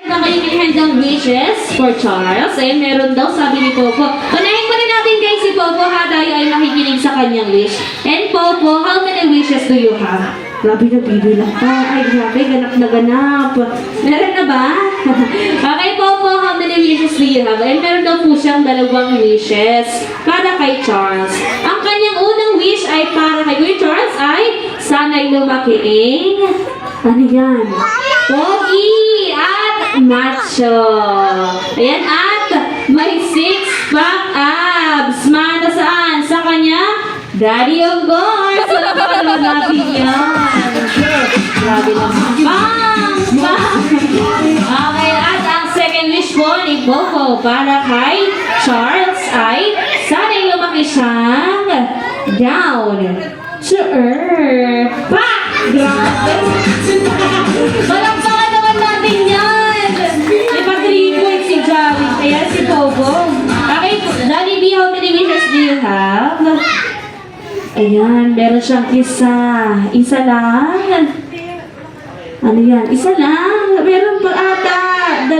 na kayo ng wishes for Charles. Eh, meron daw, sabi ni Popo. Unahin muna natin guys si Popo ha, tayo ay makikinig sa kanyang wish. And Popo, how many wishes do you have? Grabe na, bibilang pa. Ay, grabe, ganap na ganap. Meron na ba? Okay, Popo, how many wishes do you have? And meron daw po siyang 2 wishes para kay Charles. Ang kanyang unang wish ay para kay Kuya Charles ay sana'y lumakiing. Ano yan? Pogi at macho. Ayan, at may 6-pack abs. Mana saan? Sa kanya? Daddy of course. Wala pa naman natin yan. Grabe naman. Bang! Bang! Okay, at ang second wish po ni Popo para kay Charles ay sana'y lumaki siyang down to earth. Pa! Grabe! Palakpakan naman natin yan! May pa-3 points si Javi. Kaya si Popo. Okay, Daddy B, how many wishes do you have? Ayan, meron siyang isa. Isa lang. Ano yan? Isa lang. Meron pa ata. 2.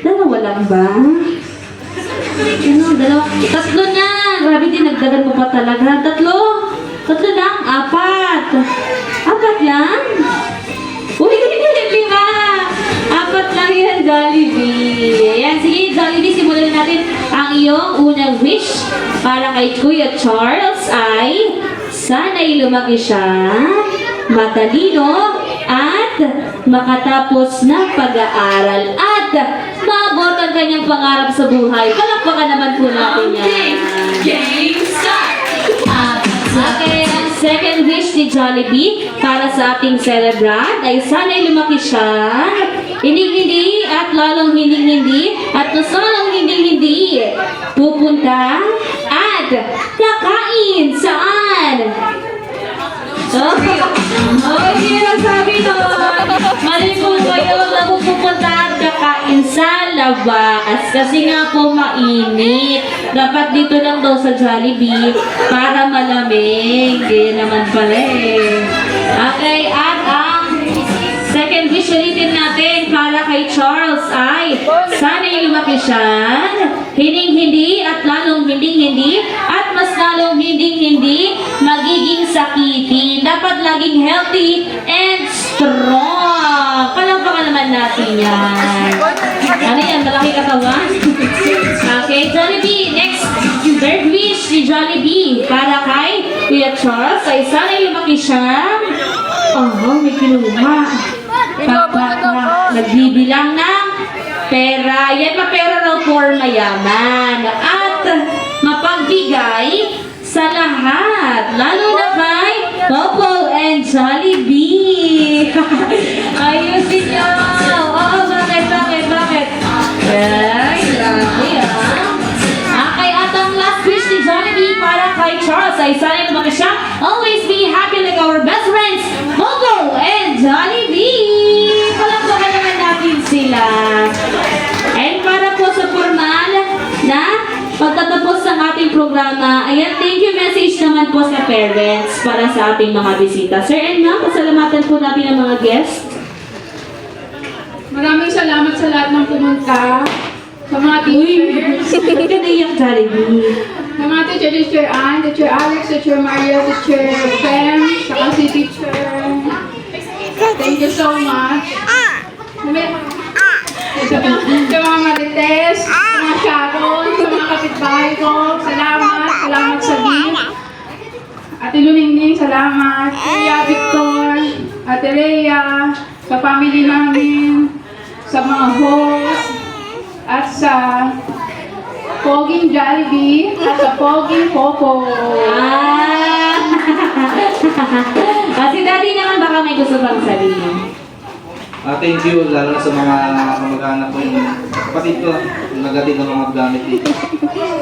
2 lang ba? Ano? 2? 3 na. Grabe, dinagdagan mo pa talaga. 3 lang. 4 lang? Uy, 5. 4 lang yan, Jollibee. Ayan, sige, Jollibee, simulan natin ang iyong unang wish para kay Kuya Charles ay sana'y lumaki siya, matalino, at makatapos ng pag-aaral at maabot ang kanyang pangarap sa buhay. Palakpakan naman po natin yan. Game start! Okay, ang second wish ni Jollibee para sa ating celebrant ay sana'y lumaki siya, hindi at lalong hindi at mas lalong hindi pupunta at kakain saan? Hindi na sabi doon. Mali po kayo na pupunta at kakain sa labas. Kasi nga po mainit. Dapat dito lang daw sa Jollibee para malamig. Hindi naman pala eh. Okay, at ang second wish ulitin natin para kay Charles ay sana'y lumaki siya, hindi at lalong hindi at mas lalong hindi magiging sakitin. Dapat laging healthy and strong. Palakpakan naman natin yan. Ano yan? Malaki katawan? Okay, Jollibee. Next, third wish ni Jollibee para kay Kuya Charles ay sana'y lumaki siya. May kinuha. Nagbibilang ng pera. Yan, mapera raw for mayaman. At mapagbigay sa lahat. Lalo na kay Popo and Jollibee. Ayusin nyo. Bakit? Ay, grabe Okay, at ang last wish ni Jollibee para kay Charles ay sana'y lumaki siya. Always be happy like our best friends, Popo and Jollibee. Palakpakan naman natin sila. And para po sa formal na pagtatapos ng ating programa, ayan, thank you message naman po sa parents para sa ating mga bisita. Sir and ma'am, pasalamatan po natin ang mga guests. Maraming salamat sa lahat ng pumunta. Sa mga teachers. Ba't ka naiyak, Jollibee? Sa mga teacher, Teacher Ann, Teacher Alex, Teacher Mario, Teacher Fem, saka si Teacher. Thank you so much. Sa mga Marites, sa mga Sharon, sa mga kapitbahay ko, salamat sa gift. Ate Luningning, salamat. Kuya Victor, Ate Rhea, sa family namin, sa mga host, at sa Poging Jollibee, at sa Poging Popo. Kasi Daddy naman baka may gusto pang sabihin. Thank you, lalo na sa mga kamag-anak ko, yung kapatid ko, yung nagatid ng mga gamit dito.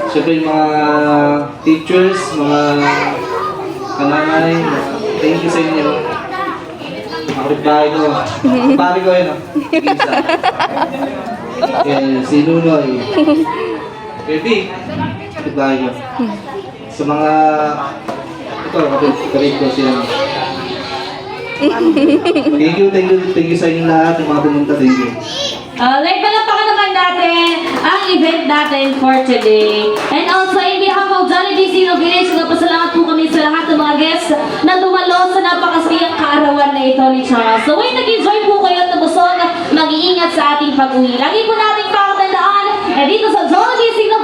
Siyempre yung mga teachers, mga kananay, thank you sa inyo. Mga kapitbahay ko, pari ko yun, isa. Si Nunoy, Baby, kapitbahay ko. Sa mga, ito, kapitbahay ko sila. Thank you sa inyo lahat, yung mga pumunta. Thank you. Like palapakan naman natin ang event natin for today. And also, in behalf of Jollibee Sino Village, nagpasalamat po kami sa lahat ng mga guests na dumalo sa napakasiyang kaarawan na ito ni Charles. So, nag-enjoy po kayo at nabusog, mag-iingat sa ating pag-uwi. Lagi po natin pakatandaan, dito sa Jollibee Sino